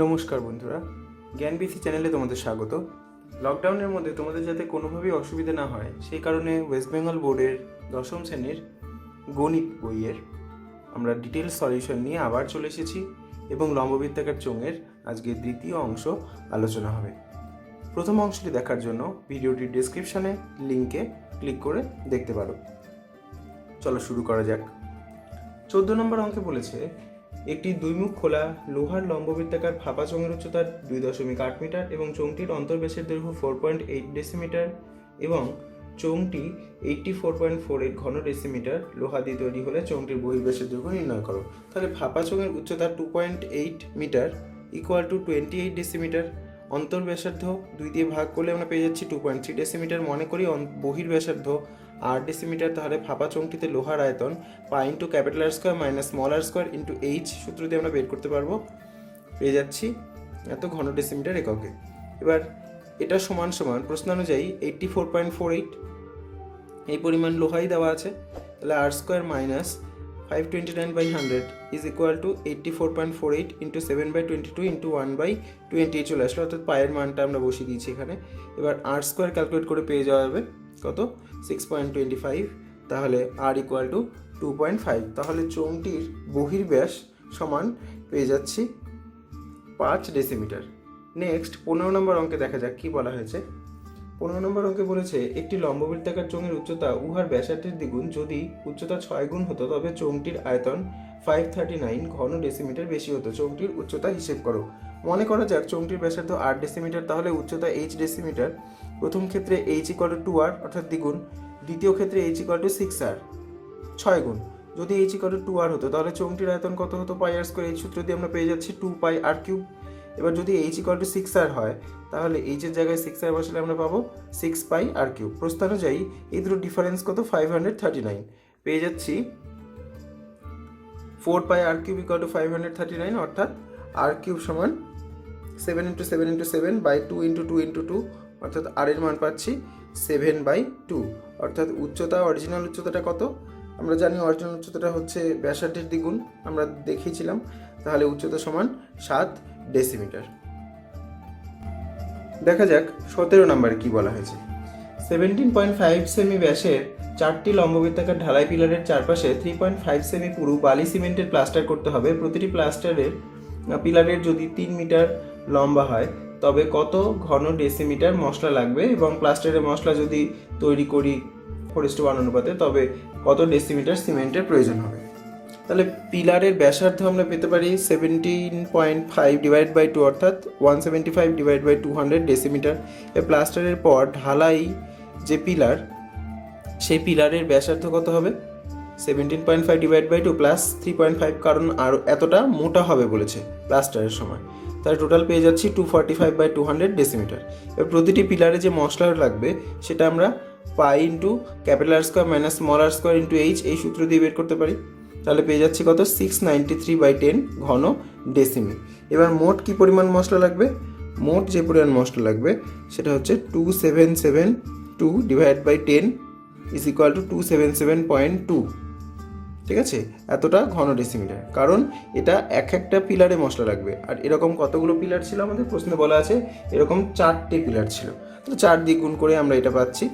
নমস্কার বন্ধুরা, জ্ঞানবিথি চ্যানেলে তোমাদের স্বাগত। লকডাউনের মধ্যে তোমাদের যাতে কোনোভাবেই অসুবিধা না হয় সেই কারণে ওয়েস্ট বেঙ্গল বোর্ডের দশম শ্রেণীর গণিত বইয়ের আমরা ডিটেলস সলিউশন নিয়ে আবার চলে এসেছি এবং লম্ববৃত্তাকার চোঙের আজকে দ্বিতীয় অংশ আলোচনা হবে। প্রথম অংশটি দেখার জন্য ভিডিওটির ডেসক্রিপশানে লিঙ্কে ক্লিক করে দেখতে পারো। চলো শুরু করা যাক। 14 নম্বর অঙ্কে বলেছে একটি দুইমুখ খোলা লোহার লম্ববৃত্তাকার ফাঁপা চোঙের উচ্চতা 2.8 মিটার এবং চোঙটির অন্তর্ব্যাসের দৈর্ঘ্য 4.8 ডেসিমিটার এবং চোঙটি 84.48 ঘন ডেসিমিটার লোহা দিয়ে তৈরি হলে চোঙটির বহির্ব্যাসের দৈর্ঘ্য নির্ণয় করো। তাহলে ফাঁপা চোঙের উচ্চতা 2.8 মিটার ইকুয়াল টু 28 ডেসিমিটার, অন্তর্ব্যাসার্ধ 2 দিয়ে ভাগ করলে আমরা পেয়ে যাচ্ছি 2.3 ডেসিমিটার। মনে করি বহির্ব্যাসার্ধ 8 ডেসিমিটার, তাহলে ফাঁপা চোঙটিতে লোহার আয়তন pi into capital R square minus small R square into H সূত্র দিয়ে আমরা বের করতে পারবো। পেয়ে যাচ্ছি এত ঘন ডেসিমিটার এককে। এবার এটা সমান সমান প্রশ্ন অনুযায়ী 84.48 এই পরিমাণ লোহাই দেওয়া আছে, তাহলে R square minus 529/100 is equal to 84.48 into 7/22 into 1/20 চলে আসলো, অর্থাৎ পায়ের মানটা আমরা বসিয়ে দিয়েছি এখানে। এবার আর স্কোয়ার ক্যালকুলেট করে পেয়ে যাওয়া যাবে কত 6.25, তাহলে আর ইকুয়াল টু 2.5। তাহলে চোঙটির বহির্ব্যাস সমান পেয়ে যাচ্ছি 5 ডেসিমিটার। নেক্সট 15 নম্বর অঙ্কে দেখা যাক কি বলা হয়েছে। 15 নম্বর অঙ্কে বলেছে একটি লম্ববৃত্তাকার চোঙের উচ্চতা উহার ব্যাসার্ধের দ্বিগুণ যদি উচ্চতা 6 গুণ হতো তবে চোঙটির আয়তন 539 ঘন ডেসিমিটার বেশি হতো। চোঙটির উচ্চতা হিসেব করো। মনে করা যাক চোঙটির ব্যাসার্ধ 8 ডেসিমিটার, তাহলে উচ্চতা h ডেসিমিটার। প্রথম ক্ষেত্রে h ইকুয়াল টু 2r অর্থাৎ দ্বিগুণ, দ্বিতীয় ক্ষেত্রে h ইকুয়াল টু 6r 6 গুণ। যদি h ইকুয়াল টু 2r হতো তাহলে চোঙটির আয়তন কত হতো পাই আর স্কোয়ার, এই সূত্র দিয়ে আমরা পেয়ে যাচ্ছি 2 পাই আর কিউব। এবার যদি h ইকুয়াল টু 6r হয় তাহলে h এর জায়গায় 6r বসালে আমরা পাবো 6 পাই আর কিউব। প্রশ্ন অনুযায়ী এই দুটো ডিফারেন্স কত 539, পেয়ে যাচ্ছি 4 pi r cube equal to 539, অর্থাৎ আর কিউব সমান 7 into 7 into 7 by 2 into 2 into 2, অর্থাৎ আর এর মান পাচ্ছি 7/2। অর্থাৎ উচ্চতা অরিজিনাল উচ্চতাটা কত আমরা জানি, অরিজিনাল উচ্চতাটা হচ্ছে ব্যাসার্ধের দ্বিগুণ, আমরা দেখিয়েছিলাম। তাহলে উচ্চতা সমান 7 ডেসিমিটার। দেখা যাক 17 নম্বরে কি বলা হয়েছে। 17.5 সেমি ব্যাসের 4টি লম্ববৃত্তাকার ঢালাই পিলারের চারপাশে 3.5 সেমি পুরু বালি সিমেন্টের প্লাস্টার করতে হবে। প্রতিটি পিলারের যদি 3 মিটার লম্বা হয় তবে কত ঘন ডেসিমিটার মশলা লাগবে, এবং প্লাস্টারের মশলা যদি তৈরি করি 4:1 অনুপাতে তবে কত ডেসিমিটার সিমেন্টের প্রয়োজন হবে। তাহলে পিলারের ব্যাসার্ধ আমরা পেতে পারি 17.5 ডিভাইড বাই 2 অর্থাৎ 175 ডিভাইড বাই 200 ডেসিমিটার। প্লাস্টারের পর ঢালাই যে পিলার সেই পিলারের ব্যাসার্ধ কত হবে 17.5 ডিভাইড বাই 2 প্লাস 3.5, কারণ আরও এতটা মোটা হবে বলেছে প্লাস্টারের সময়। তাহলে টোটাল পেয়ে যাচ্ছি 245/200 ডেসিমিটার। এবার প্রতিটি পিলারে যে মশলা লাগবে সেটা আমরা pi into capital R square minus small R square into H এই সূত্র দিয়ে বের করতে পারি। তাহলে পেয়ে যাচ্ছি কত 693/10 ঘন ডেসিমি। এবার মোট কি পরিমাণ মশলা লাগবে, মোট যে পরিমাণ মশলা লাগবে সেটা হচ্ছে 2772 divide by 10 is equal to 277.2। ঠিক আছে, এতটা ঘন ডেসিমিটার, কারণ এটা একটা পিলারে মশলা লাগবে। আর এরকম কতগুলো পিলার ছিল আমাদের প্রশ্নে বলা আছে, এরকম 4টে পিলার ছিল, তো 4 দিয়ে গুণ করে আমরা এটা পাচ্ছি।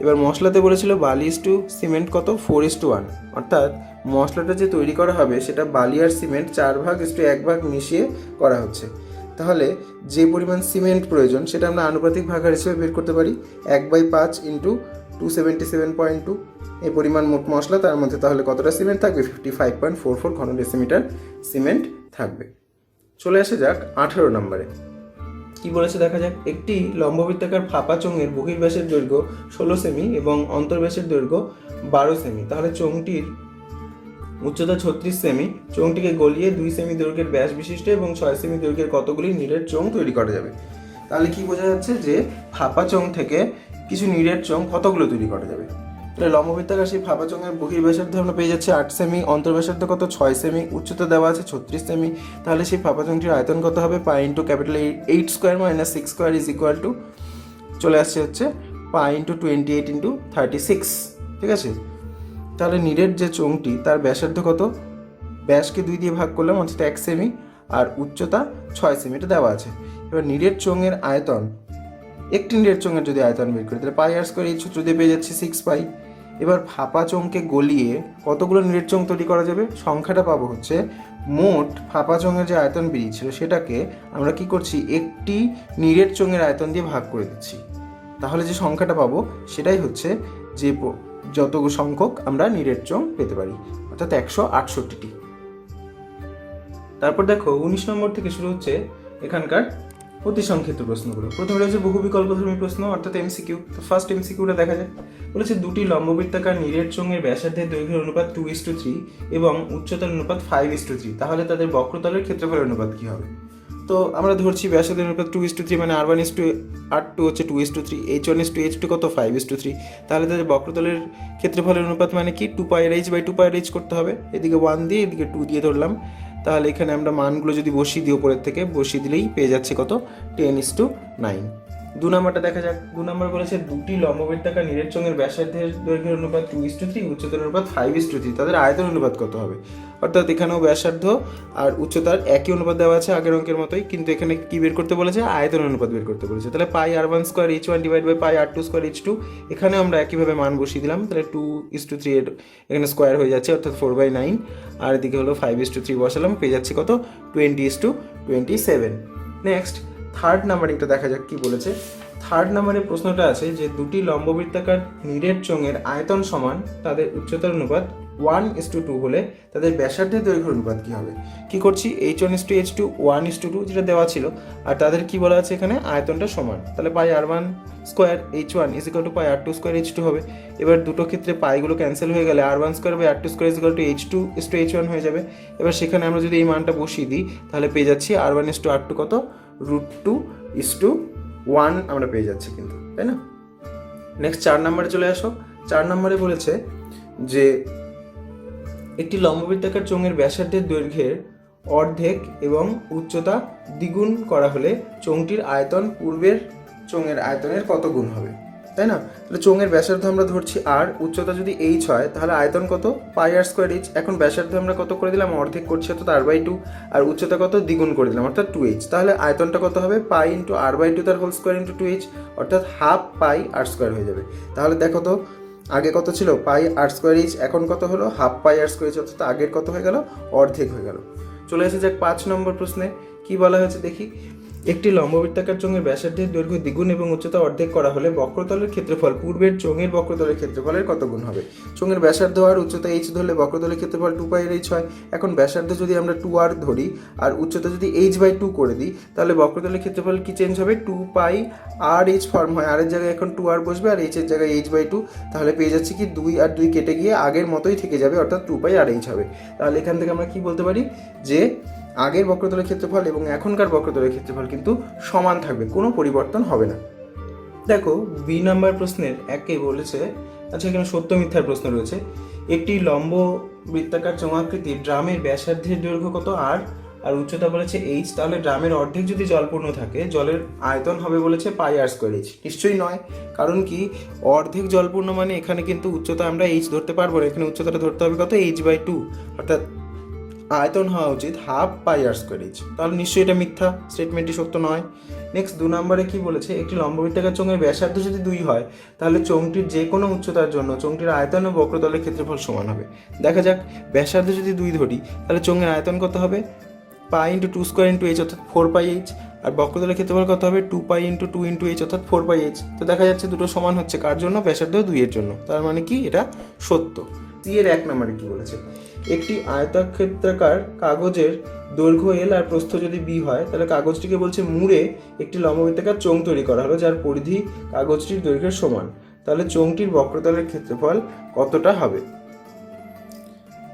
এবার মশলাতে বলেছিল বালি টু সিমেন্ট কত 4:1, অর্থাৎ মশলাটা যে তৈরি করা হবে সেটা বালি আর সিমেন্ট 4:1 মিশিয়ে করা হচ্ছে। তাহলে যে পরিমাণ সিমেন্ট প্রয়োজন সেটা আমরা আনুপাতিক ভাগার হিসেবে বের করতে পারি 1/5 ইন্টু 277.2 এই পরিমাণ মোট মশলা, তার মধ্যে তাহলে কতটা সিমেন্ট থাকবে 55.44 ঘন ডেসিমিটার সিমেন্ট থাকবে। চলে আসা যাক 18 নম্বরে কি বলেছে দেখা যাক। একটি লম্ববৃত্তাকার ফাঁপা চোঙের বহির্ব্যাসের দৈর্ঘ্য 16 সেমি এবং অন্তর্ব্যাসের দৈর্ঘ্য 12 সেমি। তাহলে চোঙটির উচ্চতা 36 সেমি, চোঙটিকে গলিয়ে 2 সেমি দৈর্ঘ্যের ব্যাস বিশিষ্ট এবং 6 সেমি দৈর্ঘ্যের কতগুলি নিরেট চোঙ তৈরি করা যাবে। তাহলে কি বোঝা যাচ্ছে যে ফাঁপা চোঙ থেকে কিছু নিরেট চোঙ কতগুলো তৈরি করা যাবে। তাহলে লম্ববৃত্তাকার সেই ফাঁপা চোঙের বহির্ব্যাসার্ধ আমরা পেয়ে যাচ্ছি 8 সেমি, অন্তর্ব্যাসার্ধ কত 6 সেমি, উচ্চতা দেওয়া আছে 36 সেমি। তাহলে সেই ফাঁপা চোঙটির আয়তন কত হবে পাই into capital 8 square minus 6 square is equal two চলে আসছে হচ্ছে পাই ইন্টু 28 ইন্টু 36। ঠিক আছে, তাহলে নিরেট যে চোঙটি তার ব্যাসার্ধ কত, ব্যাসকে 2 দিয়ে ভাগ করলাম অর্থাৎ 1 সেমি, আর উচ্চতা 6 সেমি, এটা দেওয়া আছে। এবার নিরেট চোঙের আয়তন, একটি নিরেট চোঙের যদি আয়তন বের করি তাহলে পাই আর স্কোয়ার এই সূত্র দিয়ে পেয়ে যাচ্ছি 6 পাই। এবার ফাঁপা চোঙকে গলিয়ে কতগুলো নিরেট চোঙ তৈরি করা যাবে, সংখ্যাটা পাবো হচ্ছে মোট ফাঁপা চোঙের যে আয়তন বেরিয়েছিল সেটাকে আমরা কি করছি, একটি নিরেট চোঙের আয়তন দিয়ে ভাগ করে দিচ্ছি। তাহলে যে সংখ্যাটা পাবো সেটাই হচ্ছে যে যত সংখ্যক আমরা নিরেট চোঙ পেতে পারি, অর্থাৎ 168টি। তারপর দেখো 19 নম্বর থেকে শুরু হচ্ছে এখানকার অতিসংক্ষিপ্ত প্রশ্নগুলো। প্রথমে রয়েছে বহু বিকল্পধর্মী প্রশ্ন অর্থাৎ এমসিকিউ। তো ফার্স্ট এমসিকিউটা দেখা যায়। বলেছে দুটি লম্ববৃত্তাকার নিরেট চোঙের ব্যাসার্ধের দৈর্ঘ্যের অনুপাত 2:3 এবং উচ্চতার অনুপাত 5:3, তাহলে তাদের বক্রতলের ক্ষেত্রফলের অনুপাত কি হবে? তো আমরা ধরছি ব্যাসার্ধের অনুপাত 2:3, মানে R1:R2 হচ্ছে 2:3, H1:H2 কত 5:3, তাহলে তাদের বক্রতলের ক্ষেত্রফলের অনুপাত মানে কি 2πr/2πr করতে হবে। এদিকে 1 দিয়ে এদিকে 2 দিয়ে ধরলাম, তাহলে এখানে আমরা মানগুলো যদি বসিয়ে দিই উপরের থেকে, বসিয়ে দিলেই পেয়ে যাচ্ছে কত 10:9। 2 নম্বরটা দেখা যাক। 2 নম্বর বলেছে দুটি লম্ববৃত্তাকার নিরেট চোঙের ব্যাসার্ধের দৈর্ঘ্যের অনুপাত 2:3, উচ্চতার অনুপাত 5:3, তাদের আয়তন অনুপাত কত হবে? অর্থাৎ এখানেও ব্যাসার্ধ আর উচ্চতার একই অনুপাত দেওয়া আছে আগের অঙ্কের মতোই, কিন্তু এখানে কি বের করতে বলেছে, আয়তন অনুপাত বের করতে বলেছে। তাহলে pi r1 square h1 divide by pi r2 square h2, এখানে আমরা একইভাবে মান বসিয়ে দিলাম। তাহলে 2:3 এর এখানে স্কোয়ার হয়ে যাচ্ছে অর্থাৎ 4/9, আর এদিকে হলো 5:3 বসালাম, পেয়ে যাচ্ছে কত 20:27। নেক্সট থার্ড নাম্বারিংটা দেখা যাক কি বলেছে। থার্ড নাম্বারের প্রশ্নটা আছে যে দুটি লম্ববৃত্তাকার নিরেট চোঙের আয়তন সমান, তাদের উচ্চতার অনুপাত 1:2 হলে তাদের ব্যাসার্ধের দৈর্ঘ্যের অনুপাত কি হবে? কি করছি, H1:H2 1:2 যেটা দেওয়া ছিল, আর তাদের কি বলা আছে এখানে আয়তনটা সমান। তাহলে পাই r1 স্কোয়ার h1 = পাই r2 স্কোয়ার h2 হবে। এবার দুটো ক্ষেত্রে পাইগুলো ক্যান্সেল হয়ে গেলে r1 square by r2 square h2:h1 হয়ে যাবে। এবার সেখানে আমরা যদি এই মানটা বসিয়ে দিই তাহলে পেয়ে যাচ্ছি r1:r2 কত √2:1 আমরা পেয়ে যাচ্ছি কিন্তু, তাই না? নেক্সট 4 নম্বরে চলে আসো। 4 নম্বরে বলেছে যে একটি লম্ববৃত্তাকার চোঙের ব্যাসার্ধের দৈর্ঘ্যের অর্ধেক এবং উচ্চতা দ্বিগুণ করা হলে চোঙটির আয়তন পূর্বের চোঙের আয়তনের কত গুণ হবে, তাই না? তাহলে চোঙের ব্যাসার্ধ আমরা ধরছি আর, উচ্চতা যদি h হয় তাহলে আয়তন কত পাই r স্কোয়ার h। এখন ব্যাসার্ধ আমরা কত করে দিলাম, অর্ধেক করছি অর্থাৎ r/2, আর উচ্চতা কত দ্বিগুণ করে দিলাম অর্থাৎ 2h। তাহলে আয়তনটা কত হবে, পাই ইন্টু r/2 তার হোল স্কোয়ার ইন্টু 2h, অর্থাৎ হাফ পাই r স্কোয়ার হয়ে যাবে। তাহলে দেখো তো আগে কত ছিল পাই r স্কোয়ার h, এখন কত হলো হাফ পাই r স্কোয়ার h, অর্থাৎ আগের কত হয়ে গেল, অর্ধেক হয়ে গেল। চলে এসে যাক 5 নম্বর প্রশ্নে কি বলা হয়েছে দেখি। একটি লম্ববৃত্তাকার চোঙের ব্যাসার্ধের দৈর্ঘ্য দ্বিগুণ এবং উচ্চতা অর্ধেক করা হলে বক্রতলের ক্ষেত্রফল পূর্বের চোঙের বক্রতলের ক্ষেত্রফলের কত গুণ হবে? চোঙের ব্যাসার্ধ আর উচ্চতা h ধরলে বক্রতলের ক্ষেত্রফল 2πr/h হয়। এখন ব্যাসার্ধ যদি আমরা 2r ধরি আর উচ্চতা যদি h/2 করে দিই তাহলে বক্রতলের ক্ষেত্রফল কি চেঞ্জ হবে, 2πr/h ফর্ম হয়, r এর জায়গায় এখন 2r বসবে আর h এর জায়গায় h/2, তাহলে পেয়ে যাচ্ছি কি 2 আর 2 কেটে গিয়ে আগের মতোই থেকে যাবে অর্থাৎ 2πr/h হবে। তাহলে এখান থেকে আমরা কি বলতে পারি যে আগের বক্রতলের ক্ষেত্রফল এবং এখনকার বক্রতলের ক্ষেত্রফল কিন্তু সমান থাকবে, কোনো পরিবর্তন হবে না। দেখো বি নাম্বার প্রশ্নের একে বলেছে, আচ্ছা এখানে সত্য মিথ্যার প্রশ্ন রয়েছে। একটি লম্ব বৃত্তাকার চোঙাকৃতির ড্রামের ব্যাসার্ধের দৈর্ঘ্য কত আর উচ্চতা বলেছে h, তাহলে ড্রামের অর্ধেক যদি জলপূর্ণ থাকে জলের আয়তন হবে বলেছে পাই r স্কোয়ার h। নিশ্চয়ই নয়, কারণ কি অর্ধেক জলপূর্ণ মানে এখানে কিন্তু উচ্চতা আমরা h ধরতে পারবো না, এখানে উচ্চতাটা ধরতে হবে কত h/2, অর্থাৎ আয়তন হওয়া উচিত হাফ পাই r স্কোয়ার h। তাহলে নিশ্চয়ই এটা মিথ্যা, স্টেটমেন্টটি সত্য নয়। নেক্সট 2 নম্বরে কি বলেছে, একটি লম্ববৃত্তাকার চোঙের ব্যাসার্ধ যদি 2 হয় তাহলে চোঙটির যে কোনো উচ্চতার জন্য চোঙটির আয়তন ও বক্রতলের ক্ষেত্রফল সমান হবে। দেখা যাক ব্যাসার্ধ যদি 2 ধরি তাহলে চোঙের আয়তন কত হবে, pi into 2 square into h অর্থাৎ 4πh, আর বক্রতলের ক্ষেত্রফল কত হবে 2π ইন্টু 2 ইন্টু h অর্থাৎ 4πh। তো দেখা যাচ্ছে দুটো সমান হচ্ছে কার জন্য, ব্যাসার্ধ 2 এর জন্য, তার মানে কি এটা সত্য। সি এর 1 নম্বরে কি বলেছে, একটি আয়তক্ষেত্রাকার কাগজের দৈর্ঘ্য l আর প্রস্থ যদি b হয় তাহলে কাগজটিকে বলছে মুড়ে একটি লম্ববৃত্তাকার চোঙ তৈরি করা হলো যার পরিধি কাগজটির দৈর্ঘ্যের সমান, তাহলে চোঙটির বক্রতলের ক্ষেত্রফল কতটা হবে?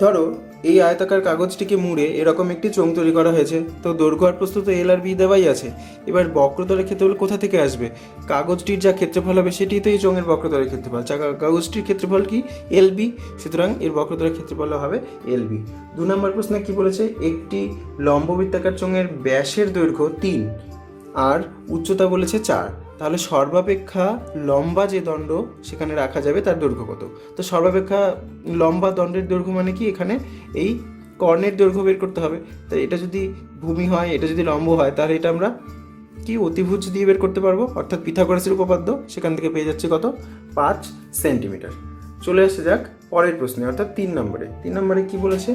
ধরো এই আয়তাকার কাগজটিকে মুড়ে এরকম একটি চোঙ তৈরি করা হয়েছে, তো দৈর্ঘ্য আর প্রস্থ তো এল আর বি দেওয়াই আছে। এবার বক্রতলের ক্ষেত্রফল কোথা থেকে আসবে, কাগজটির যা ক্ষেত্রফল হবে সেটি তো এই চোঙের বক্রতলের ক্ষেত্রফল, কাগজটির ক্ষেত্রফল কি এল বি, সুতরাং এর বক্রতলের ক্ষেত্রফল হবে এল বি। 2 নম্বর প্রশ্নে কি বলেছে, একটি লম্ববৃত্তাকার চোঙের ব্যাসের দৈর্ঘ্য 3 আর উচ্চতা বলেছে 4, তাহলে সর্বাপেক্ষা লম্বা যে দণ্ড সেখানে রাখা যাবে তার দৈর্ঘ্য কত? তো সর্বাপেক্ষা লম্বা দণ্ডের দৈর্ঘ্য মানে কি, এখানে এই কর্ণের দৈর্ঘ্য বের করতে হবে। তাই এটা যদি ভূমি হয়, এটা যদি লম্ব হয়, তাহলে এটা আমরা কি অতিভুজ দিয়ে বের করতে পারবো, অর্থাৎ পিথাগোরাসের উপপাদ্য। সেখান থেকে পেয়ে যাচ্ছে কত, 5 সেন্টিমিটার। চলে আসে যাক পরের প্রশ্নে, অর্থাৎ 3 নম্বরে কি বলেছে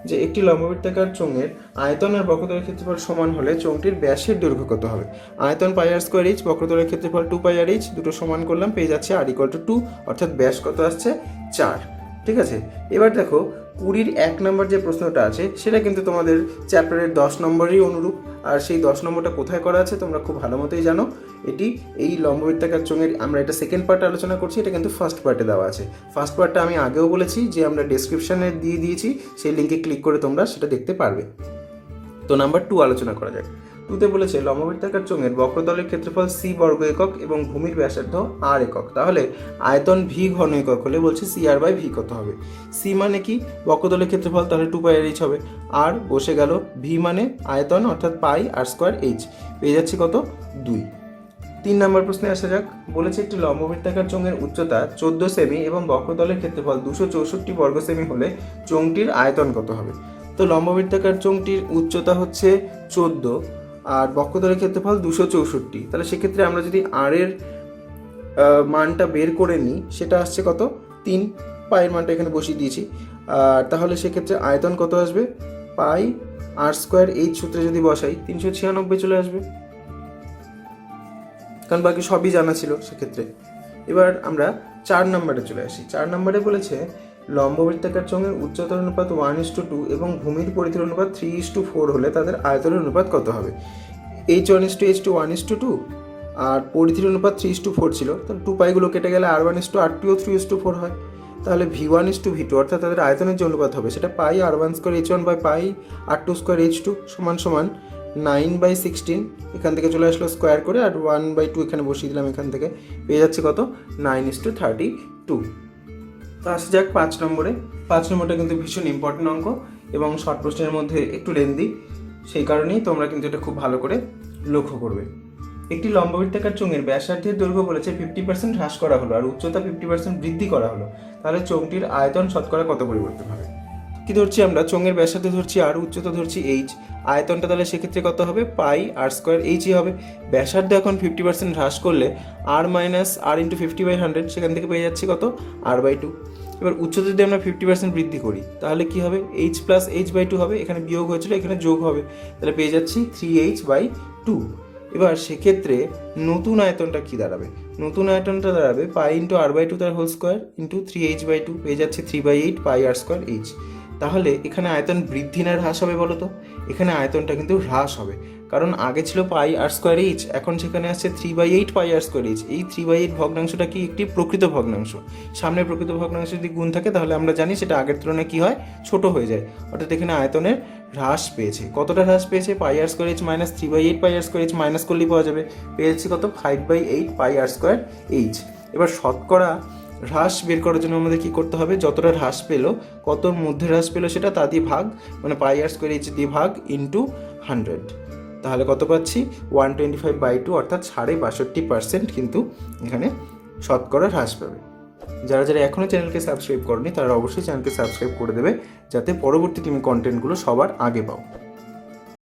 যে একটি লম্ববৃত্তাকার চোঙের আয়তন আর বক্রতলের ক্ষেত্রফল সমান হলে চোঙটির ব্যাসের দৈর্ঘ্য কত হবে। আয়তন πr²h, বক্রতলের ক্ষেত্রফল 2πrh, দুটো সমান করলাম, পেয়ে যাচ্ছে r=2, অর্থাৎ ব্যাস কত আসছে 4। ঠিক আছে, এবার দেখো 20-র 1 নম্বর যে প্রশ্নটা আছে সেটা কিন্তু তোমাদের চ্যাপ্টারের 10 নম্বরেরই অনুরূপ। আর সেই 10 নম্বরটা কোথায় করা আছে তোমরা খুব ভালো মতোই জানো। এটি এই লম্ববৃত্তাকার চোঙের, আমরা এটা সেকেন্ড পার্টে আলোচনা করছি, এটা কিন্তু ফার্স্ট পার্টে দেওয়া আছে। ফার্স্ট পার্টটা আমি আগেও বলেছি যে আমরা ডেসক্রিপশনে দিয়ে দিয়েছি, সেই লিঙ্কে ক্লিক করে তোমরা সেটা দেখতে পারবে। তো নাম্বার 2 আলোচনা করা যাক। 2তে বলেছে লম্ববৃত্তাকার চোঙের বক্রতলের ক্ষেত্রফল c বর্গ একক এবং ভূমির ব্যাসার্ধ r একক। তাহলে আয়তন v ঘন একক হলে বলছে cr/v কত হবে। c মানে কি, বক্রতলের ক্ষেত্রফল, তাহলে 2πrh হবে। r বসে গেল, v মানে আয়তন অর্থাৎ πr²h, পেয়ে যাচ্ছে কত, 2। 3 নম্বর প্রশ্নে আসা যাক। বলেছে একটি লম্ববৃত্তাকার চোঙের উচ্চতা 14 সেমি এবং বক্রতলের ক্ষেত্রফল 264 বর্গ সেমি হলে চোঙটির আয়তন কত হবে। তো লম্ববৃত্তাকার চোঙটির উচ্চতা হচ্ছে 14 আর বক্রতলের ক্ষেত্রফল 264, তাহলে সেক্ষেত্রে আমরা যদি আর এর মানটা বের করে নিই, সেটা আসছে কত, 3। পায়ের মানটা এখানে বসিয়ে দিয়েছি। আর তাহলে সেক্ষেত্রে আয়তন কত আসবে, πr²h সূত্রে যদি বসাই 396 চলে আসবে, কারণ বাকি সবই জানা ছিল সেক্ষেত্রে। এবার আমরা 4 নম্বরে চলে আসি। 4 নম্বরে বলেছে লম্ববৃত্তাকার চোঙের উচ্চতার অনুপাত 1:2 এবং ভূমির পরিধির অনুপাত 3:4 হলে তাদের আয়তনের অনুপাত কত হবে। h1:h2 1:2 আর পরিধির অনুপাত 3:4 ছিল, তাহলে 2 পাইগুলো কেটে গেলে r1:r2 3:4 হয়। তাহলে v1:v2 অর্থাৎ তাদের আয়তনের যে অনুপাত হবে সেটা πr1²h1/πr2²h2 সমান 9/16। এখান থেকে চলে আসলো স্কোয়ার করে, আর 1/2 এখানে বসিয়ে দিলাম, এখান থেকে পেয়ে যাচ্ছে কত, 9:32। তো আসা যাক 5 নম্বরে। 5 নম্বরটা কিন্তু ভীষণ ইম্পর্টেন্ট অঙ্ক এবং শর্ট প্রশ্নের মধ্যে একটু লেন্দি, সেই কারণেই তোমরা কিন্তু এটা খুব ভালো করে লক্ষ্য করবে। একটি লম্ববৃত্তাকার চোঙের ব্যাসার্ধের দৈর্ঘ্য বলেছে 50% হ্রাস করা হলো আর উচ্চতা 50% বৃদ্ধি করা হলো, তাহলে চোঙটির আয়তন শতকরা কত পরিবর্তন হবে। কি ধরছি আমরা, চোঙের ব্যাসার্ধ ধরছি আর, উচ্চতা ধরছি h, আয়তনটা তাহলে সেক্ষেত্রে কত হবে, πr²h হবে। ব্যাসার্ধ এখন 50% হ্রাস করলে r - r × 50/100, সেখান থেকে পেয়ে যাচ্ছি কত, r/2। এবার উচ্চতা যদি আমরা 50% বৃদ্ধি করি তাহলে কি হবে, h + h/2 হবে, এখানে বিয়োগ হয়েছিল এখানে যোগ হবে, তাহলে পেয়ে যাচ্ছি 3h/2। এবার সেক্ষেত্রে নতুন আয়তনটা কি দাঁড়াবে, নতুন আয়তনটা দাঁড়াবে π × r/2 তার হোল স্কোয়ার × 3h/2, পেয়ে যাচ্ছে 3/8 πr²h। তাহলে এখানে আয়তন বৃদ্ধি না হ্রাস হবে বলো তো, এখানে আয়তনটা কিন্তু হ্রাস হবে, কারণ আগে ছিল πr²h, এখন সেখানে আসছে 3/8 πr²h। এই 3/8 ভগ্নাংশটা কি, একটি প্রকৃত ভগ্নাংশ। সামনে প্রকৃত ভগ্নাংশ যদি গুণ থাকে তাহলে আমরা জানি সেটা আগের তুলনায় কি হয়, ছোট হয়ে যায়, অর্থাৎ এখানে আয়তনের হ্রাস পেয়েছে। কতটা হ্রাস পেয়েছে, πr² - 3/8 πr² মাইনাস করলেই পাওয়া যাবে, পেয়ে যাচ্ছি কত, 5/8 πr²h। এবার শতকরা হ্রাস বের করার জন্য আমাদের কি করতে হবে, যতটা হ্রাস পেলো, কতর মধ্যে হ্রাস পেলো সেটা তা দিয়ে ভাগ, মানে πr²h দিয়ে ভাগ ইন্টু 100, তাহলে কত পাচ্ছি, 125/2 অর্থাৎ 65% কিন্তু এখানে শতকরা হ্রাস পাবে। যারা যারা এখনও চ্যানেলকে সাবস্ক্রাইব করনি তারা অবশ্যই চ্যানেলকে সাবস্ক্রাইব করে দেবে, যাতে পরবর্তী তুমি কন্টেন্টগুলো সবার আগে পাও।